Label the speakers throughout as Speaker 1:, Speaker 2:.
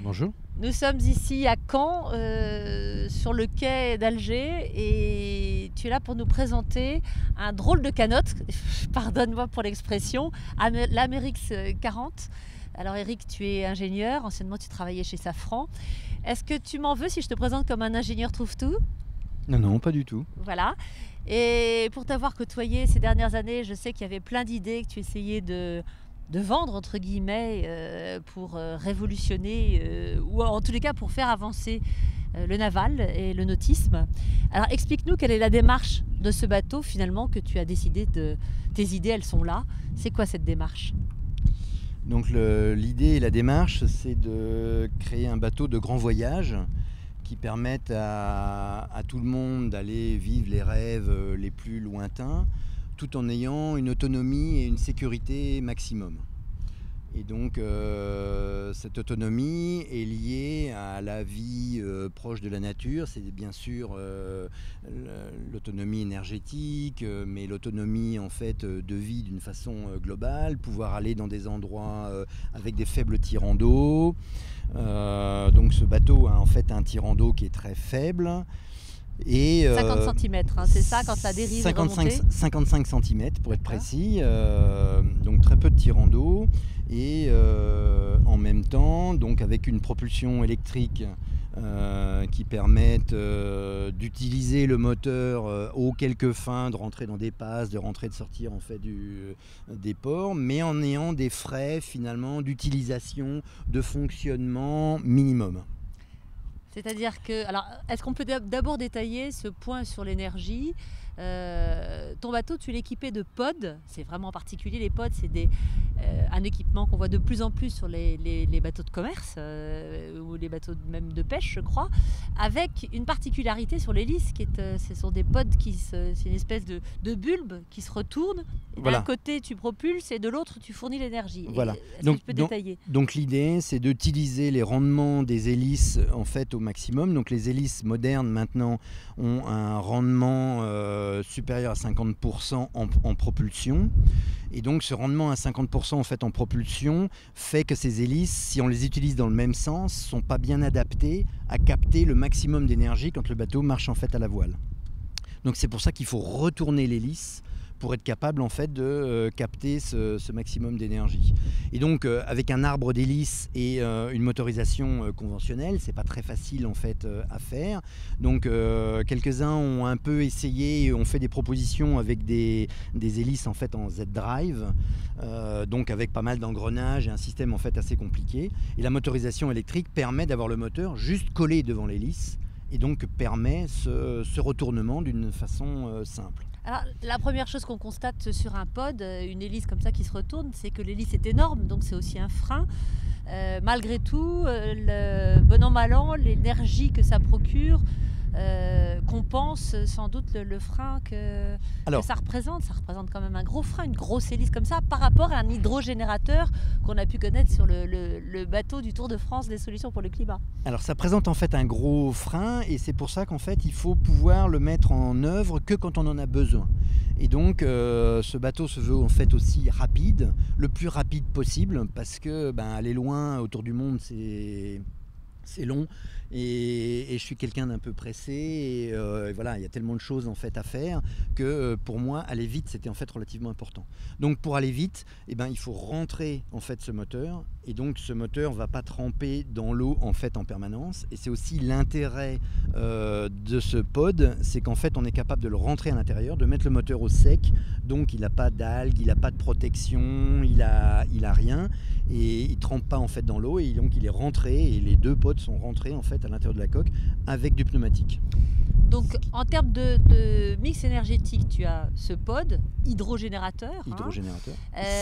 Speaker 1: Bonjour.
Speaker 2: Nous sommes ici à Caen, sur le quai d'Alger, et tu es là pour nous présenter un drôle de canotte, pardonne-moi pour l'expression, l'Amérix 40. Alors Eric, tu es ingénieur, anciennement tu travaillais chez Safran. Est-ce que tu m'en veux si je te présente comme un ingénieur trouve-tout ?
Speaker 1: Non, non, pas du tout.
Speaker 2: Voilà. Et pour t'avoir côtoyé ces dernières années, je sais qu'il y avait plein d'idées que tu essayais de vendre, entre guillemets, pour révolutionner, ou en tous les cas pour faire avancer le naval et le nautisme. Alors explique-nous quelle est la démarche de ce bateau finalement que tu as décidé de... Tes idées, elles sont là. C'est quoi cette démarche ?
Speaker 1: Donc l'idée et la démarche, c'est de créer un bateau de grand voyage qui permette à tout le monde d'aller vivre les rêves les plus lointains, tout en ayant une autonomie et une sécurité maximum. Et donc cette autonomie est liée à la vie proche de la nature. C'est bien sûr l'autonomie énergétique, mais l'autonomie en fait de vie d'une façon globale, pouvoir aller dans des endroits avec des faibles tirants d'eau. Donc ce bateau a en fait un tirant d'eau qui est très faible. Et
Speaker 2: 50 cm, hein, c'est ça quand la dérive est remontée ?
Speaker 1: 55 cm pour être précis, donc très peu de tirant d'eau, et en même temps donc avec une propulsion électrique qui permette d'utiliser le moteur aux quelques fins, de rentrer dans des passes, de rentrer et de sortir en fait des ports, mais en ayant des frais finalement d'utilisation, de fonctionnement minimum.
Speaker 2: C'est-à-dire que, alors, est-ce qu'on peut d'abord détailler ce point sur l'énergie ? Ton bateau, tu l'équipais de pods, c'est vraiment particulier. Les pods, c'est un équipement qu'on voit de plus en plus sur les bateaux de commerce ou les bateaux même de pêche, je crois, avec une particularité sur l'hélice, ce sont des pods c'est une espèce de bulbe qui se retourne.
Speaker 1: Voilà.
Speaker 2: D'un côté, tu propulses et de l'autre, tu fournis l'énergie.
Speaker 1: Voilà.
Speaker 2: Est-ce que tu peux détailler ?
Speaker 1: Donc l'idée, c'est d'utiliser les rendements des hélices en fait au maximum. Donc les hélices modernes maintenant ont un rendement supérieur à 50% en propulsion. Et donc ce rendement à 50% en fait en propulsion fait que ces hélices, si on les utilise dans le même sens, sont pas bien adaptées à capter le maximum d'énergie quand le bateau marche en fait à la voile. Donc c'est pour ça qu'il faut retourner l'hélice pour être capable en fait de capter ce maximum d'énergie. Et donc avec un arbre d'hélice et une motorisation conventionnelle, c'est pas très facile en fait à faire. Donc quelques-uns ont un peu essayé et ont fait des propositions avec des hélices en fait en Z-drive, donc avec pas mal d'engrenages et un système en fait assez compliqué. Et la motorisation électrique permet d'avoir le moteur juste collé devant l'hélice et donc permet ce retournement d'une façon simple.
Speaker 2: Alors, la première chose qu'on constate sur un pod, une hélice comme ça qui se retourne, c'est que l'hélice est énorme, donc c'est aussi un frein. Malgré tout, bon an mal an, l'énergie que ça procure compense sans doute le frein que ça représente. Ça représente quand même un gros frein, une grosse hélice comme ça, par rapport à un hydrogénérateur qu'on a pu connaître sur le bateau du Tour de France des solutions pour le climat.
Speaker 1: Alors ça présente en fait un gros frein, et c'est pour ça qu'en fait il faut pouvoir le mettre en œuvre que quand on en a besoin. Et donc ce bateau se veut en fait aussi rapide, le plus rapide possible, parce que aller loin autour du monde c'est long, et je suis quelqu'un d'un peu pressé, et voilà, il y a tellement de choses en fait à faire que pour moi aller vite c'était en fait relativement important. Donc pour aller vite, il faut rentrer en fait ce moteur, et donc ce moteur va pas tremper dans l'eau en fait en permanence, et c'est aussi l'intérêt de ce pod, c'est qu'en fait on est capable de le rentrer à l'intérieur, de mettre le moteur au sec, donc il n'a pas d'algues, il n'a pas de protection, il a rien, et il trempe pas en fait dans l'eau, et donc il est rentré, et les deux pods sont rentrés en fait à l'intérieur de la coque avec du pneumatique.
Speaker 2: Donc en termes de mix énergétique, tu as ce pod hydrogénérateur.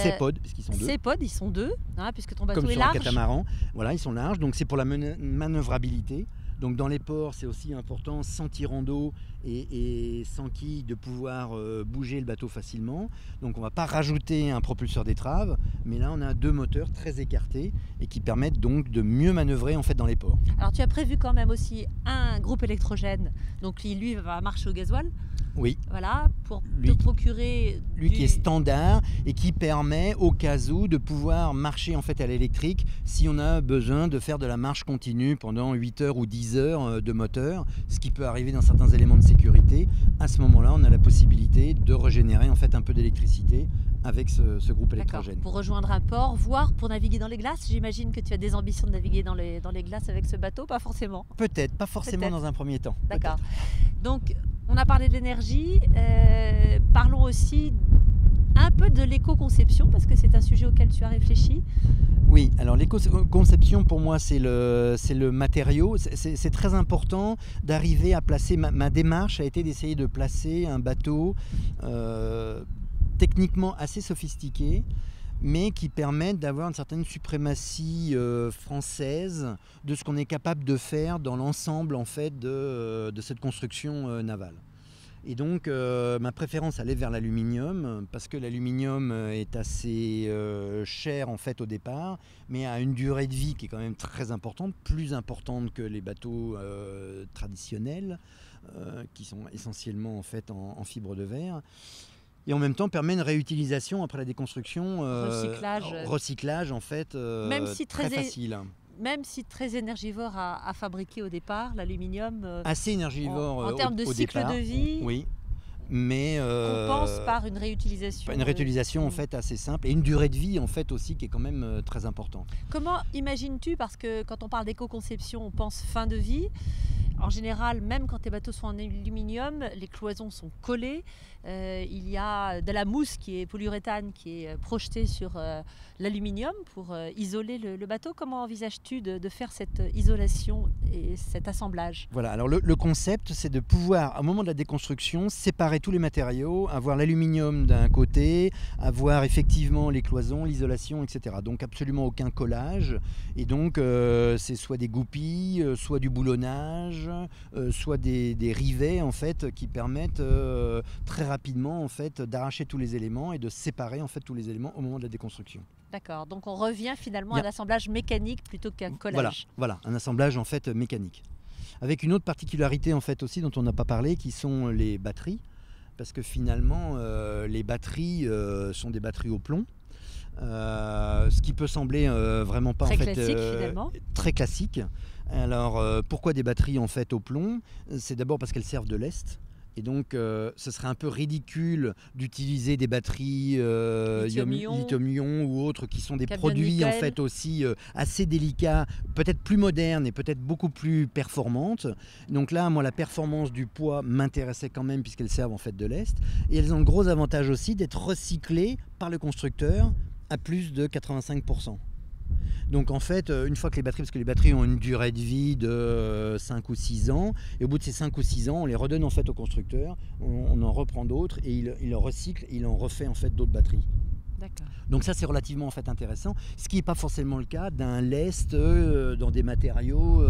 Speaker 1: Ces pods, puisqu'ils sont deux.
Speaker 2: Ces pods, ils sont deux, puisque ton bateau
Speaker 1: comme
Speaker 2: est
Speaker 1: sur
Speaker 2: large.
Speaker 1: Un catamaran, voilà, ils sont larges, donc c'est pour la manœuvrabilité. Donc dans les ports, c'est aussi important, sans tirant d'eau et sans quille, de pouvoir bouger le bateau facilement. Donc on ne va pas rajouter un propulseur d'étrave, mais là on a deux moteurs très écartés et qui permettent donc de mieux manœuvrer en fait dans les ports.
Speaker 2: Alors tu as prévu quand même aussi un groupe électrogène, donc lui va marcher au gasoil ?
Speaker 1: Oui.
Speaker 2: Voilà, pour te
Speaker 1: Lui,
Speaker 2: procurer
Speaker 1: lui qui est standard et qui permet au cas où de pouvoir marcher en fait à l'électrique si on a besoin de faire de la marche continue pendant 8 heures ou 10 heures de moteur, ce qui peut arriver dans certains éléments de sécurité. À ce moment-là, on a la possibilité de régénérer en fait un peu d'électricité avec ce groupe électrogène.
Speaker 2: Pour rejoindre un port, voire pour naviguer dans les glaces. J'imagine que tu as des ambitions de naviguer dans les glaces avec ce bateau, pas forcément.
Speaker 1: Peut-être, pas forcément dans un premier temps.
Speaker 2: D'accord. Donc, on a parlé de l'énergie. Parlons aussi un peu de l'éco-conception, parce que c'est un sujet auquel tu as réfléchi.
Speaker 1: Oui, alors l'éco-conception pour moi c'est le matériau. C'est très important d'arriver à placer, ma démarche a été d'essayer de placer un bateau techniquement assez sophistiqué, mais qui permettent d'avoir une certaine suprématie française de ce qu'on est capable de faire dans l'ensemble en fait de cette construction navale. Et donc ma préférence allait vers l'aluminium parce que l'aluminium est assez cher en fait au départ, mais a une durée de vie qui est quand même très importante, plus importante que les bateaux traditionnels qui sont essentiellement en fait en fibre de verre. Et en même temps permet une réutilisation après la déconstruction, recyclage en fait
Speaker 2: même si
Speaker 1: très facile.
Speaker 2: Même si très énergivore à fabriquer au départ, l'aluminium
Speaker 1: assez énergivore
Speaker 2: en termes de cycle
Speaker 1: départ,
Speaker 2: de vie,
Speaker 1: oui, mais
Speaker 2: compense par une réutilisation.
Speaker 1: Une réutilisation en fait assez simple et une durée de vie en fait aussi qui est quand même très importante.
Speaker 2: Comment imagines-tu, parce que quand on parle d'éco-conception, on pense fin de vie. En général, même quand les bateaux sont en aluminium, les cloisons sont collées. Il y a de la mousse qui est polyuréthane qui est projetée sur l'aluminium pour isoler le bateau. Comment envisages-tu de faire cette isolation et cet assemblage?
Speaker 1: Voilà, alors le concept, c'est de pouvoir, au moment de la déconstruction, séparer tous les matériaux, avoir l'aluminium d'un côté, avoir effectivement les cloisons, l'isolation, etc. Donc absolument aucun collage. Et donc c'est soit des goupilles, soit du boulonnage, soit des rivets en fait qui permettent très rapidement en fait d'arracher tous les éléments et de séparer en fait tous les éléments au moment de la déconstruction.
Speaker 2: D'accord, donc on revient finalement à un assemblage mécanique plutôt qu'un collage.
Speaker 1: Voilà, un assemblage en fait mécanique. Avec une autre particularité en fait aussi dont on n'a pas parlé, qui sont les batteries, parce que finalement les batteries sont des batteries au plomb. Ce qui peut sembler vraiment pas
Speaker 2: très
Speaker 1: en fait
Speaker 2: classique finalement.
Speaker 1: Très classique. Alors pourquoi des batteries en fait au plomb? C'est d'abord parce qu'elles servent de lest. Et donc, ce serait un peu ridicule d'utiliser des batteries lithium-ion ou autres qui sont des produits en fait aussi assez délicats, peut-être plus modernes et peut-être beaucoup plus performantes. Donc là, moi, la performance du poids m'intéressait quand même puisqu'elles servent en fait de lest. Et elles ont le gros avantage aussi d'être recyclées par le constructeur à plus de 85%. Donc en fait, une fois que les batteries, parce que les batteries ont une durée de vie de 5 ou 6 ans, et au bout de ces 5 ou 6 ans, on les redonne en fait au constructeur, on en reprend d'autres et il en recycle, il en refait en fait d'autres batteries.
Speaker 2: D'accord.
Speaker 1: Donc ça c'est relativement en fait intéressant, ce qui n'est pas forcément le cas d'un lest dans des matériaux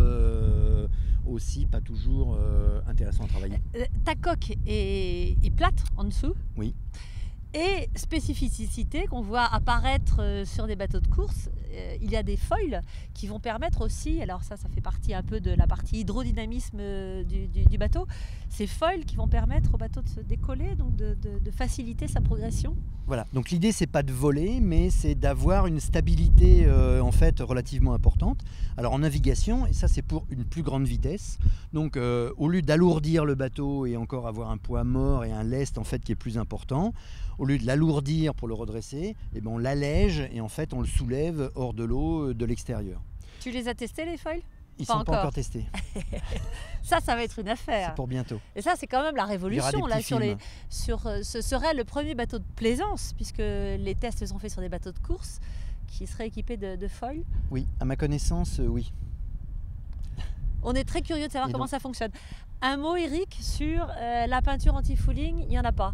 Speaker 1: aussi pas toujours intéressants à travailler.
Speaker 2: Ta coque est plate en dessous.
Speaker 1: Oui.
Speaker 2: Et spécificité qu'on voit apparaître sur des bateaux de course, il y a des foils qui vont permettre aussi, alors ça fait partie un peu de la partie hydrodynamisme du bateau, ces foils qui vont permettre au bateau de se décoller, donc de faciliter sa progression.
Speaker 1: Voilà, donc l'idée c'est pas de voler, mais c'est d'avoir une stabilité en fait relativement importante. Alors en navigation, et ça c'est pour une plus grande vitesse, donc au lieu d'alourdir le bateau et encore avoir un poids mort et un lest en fait qui est plus important, au lieu de l'alourdir pour le redresser, eh ben on l'allège et en fait on le soulève hors de l'eau de l'extérieur.
Speaker 2: Tu les as testés les foils?
Speaker 1: Ils ne sont pas encore testés.
Speaker 2: Ça va être une affaire.
Speaker 1: C'est pour bientôt.
Speaker 2: Et ça, c'est quand même la révolution. Là, ce serait le premier bateau de plaisance, puisque les tests sont faits sur des bateaux de course qui seraient équipés de foils.
Speaker 1: Oui, à ma connaissance, oui.
Speaker 2: On est très curieux de savoir comment ça fonctionne. Un mot, Eric, sur la peinture anti-fouling, il n'y en a pas.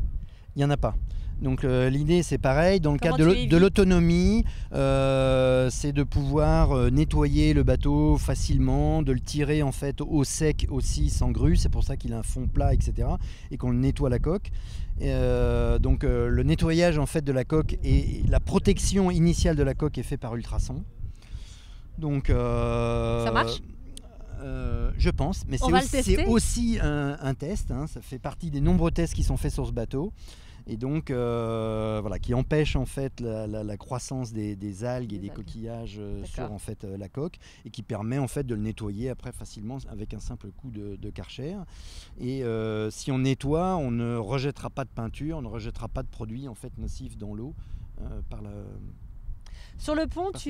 Speaker 1: Il n'y en a pas. Donc l'idée c'est pareil, dans le cadre de l'autonomie, c'est de pouvoir nettoyer le bateau facilement, de le tirer en fait au sec aussi sans grue, c'est pour ça qu'il a un fond plat, etc. et qu'on le nettoie la coque. Donc le nettoyage en fait de la coque et la protection initiale de la coque est fait par ultrasons. Donc
Speaker 2: ça marche?
Speaker 1: Je pense, mais
Speaker 2: On va le
Speaker 1: c'est
Speaker 2: tester.
Speaker 1: aussi un test, hein, ça fait partie des nombreux tests qui sont faits sur ce bateau. Et donc, voilà, qui empêche en fait la croissance des algues et des coquillages sur en fait la coque, et qui permet en fait de le nettoyer après facilement avec un simple coup de Karcher. Et si on nettoie, on ne rejettera pas de peinture, on ne rejettera pas de produits en fait nocifs dans l'eau
Speaker 2: Sur le pont,
Speaker 1: par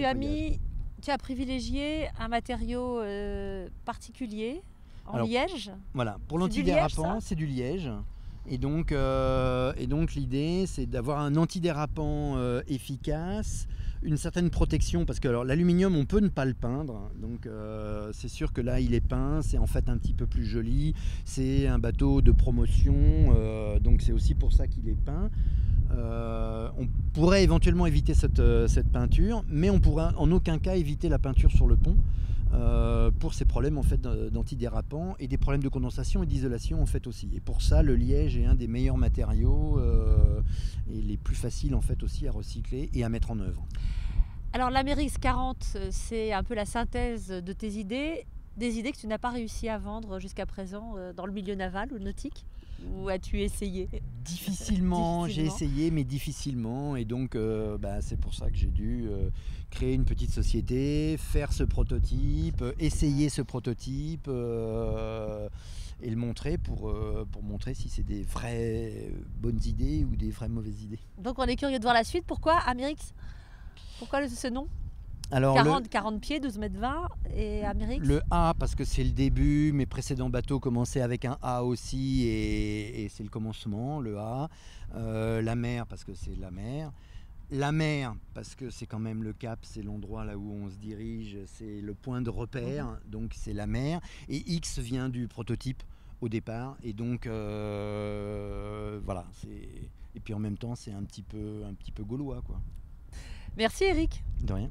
Speaker 2: tu as privilégié un matériau particulier en liège.
Speaker 1: Voilà, pour
Speaker 2: C'est du liège,
Speaker 1: l'antidérapant, c'est du liège. Et donc l'idée, c'est d'avoir un antidérapant efficace, une certaine protection, parce que l'aluminium, on peut ne pas le peindre. Donc c'est sûr que là, il est peint, c'est en fait un petit peu plus joli. C'est un bateau de promotion, donc c'est aussi pour ça qu'il est peint. On pourrait éventuellement éviter cette peinture, mais on pourrait en aucun cas éviter la peinture sur le pont. Pour ces problèmes en fait d'antidérapant et des problèmes de condensation et d'isolation en fait aussi. Et pour ça, le liège est un des meilleurs matériaux et les plus faciles en fait aussi à recycler et à mettre en œuvre.
Speaker 2: Alors l'Amérix 40, c'est un peu la synthèse de tes idées, des idées que tu n'as pas réussi à vendre jusqu'à présent dans le milieu naval ou nautique. Ou as-tu essayé?
Speaker 1: Difficilement, j'ai essayé, mais difficilement. Et donc, c'est pour ça que j'ai dû créer une petite société, faire ce prototype, essayer ce prototype et le montrer pour montrer si c'est des vraies bonnes idées ou des vraies mauvaises idées.
Speaker 2: Donc on est curieux de voir la suite. Pourquoi Amérix? Pourquoi ce nom?
Speaker 1: Alors,
Speaker 2: 40 pieds, 12 mètres 20 et Amérix?
Speaker 1: Le A parce que c'est le début, mes précédents bateaux commençaient avec un A aussi et c'est le commencement, le A. La mer parce que c'est la mer. La mer parce que c'est quand même le cap, c'est l'endroit là où on se dirige, c'est le point de repère, donc c'est la mer. Et X vient du prototype au départ et donc voilà. Et puis en même temps c'est un petit peu gaulois quoi.
Speaker 2: Merci Eric.
Speaker 1: De rien.